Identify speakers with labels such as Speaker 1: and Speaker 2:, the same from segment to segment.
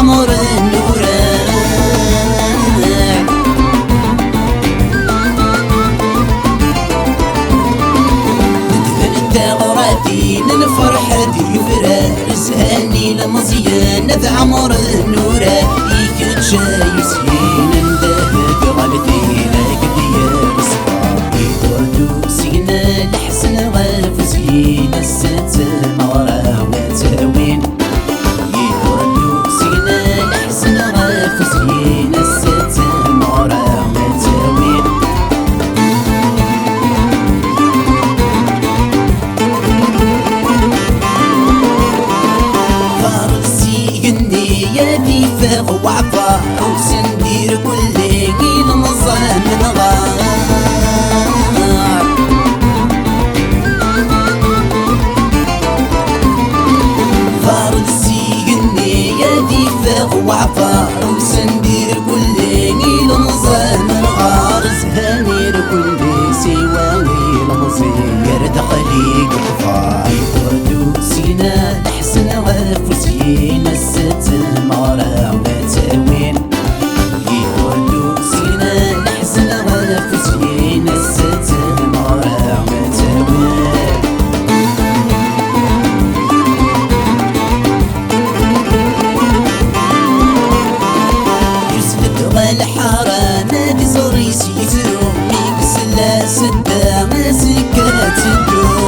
Speaker 1: عمر النوران ندفن التغراتي للفرحة يفرس هاني لمزيان ذا عمر النوران يكد شاي سين ندهب غالتينا كدير صفاقي تردو سينا لحسن غاف سينا الست مغرا وتهوين يتردو سينا لحسن غاف سينا الست مغرا وتهوين فارسي قندي يدي فاق وعفا وسندير كل قيل نظام من غار فارسي قندي يدي فاق وعفا وسندير كل قيل نظام من غار زهانير كل سواوي لمصير تخليق وفا يتردو سينا لحسن غاف سينا الست مغرا وتهوين يتردو سينا لحسن غاف سينا الست مغرا وتهوين يسفد غالحارة نادي زوريس يترو ميكس لا سدا مسكات الدور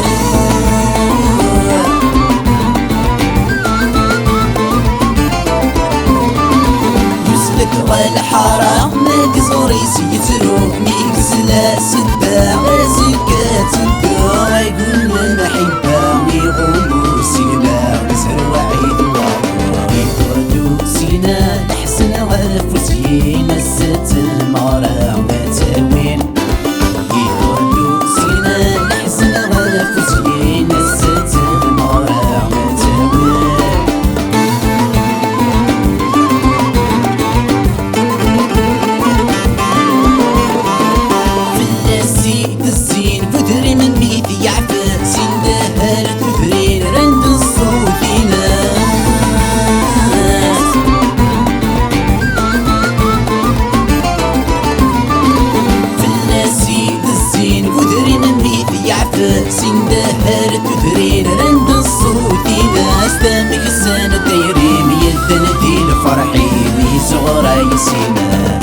Speaker 1: والحارة نادي زوريس يترو ميكس لا سدا مسكات الدور يقول محبة ويغنو سينا وزر وعيد وعبور يتردو سينا لحسن غاف سينا الست مغرا وتهوين يتردو سينا لحسن غاف سينا الست مغرا وتهوين الزين فدري من بيتي يعفى سين دهر تفرين رند الصوت ناس فلاسيد الزين فدري من بيتي يعفى سين دهر تفرين رند الصوت ناس دامك السنة دايرين يدنا دي الفرحي بي صغرى يسينا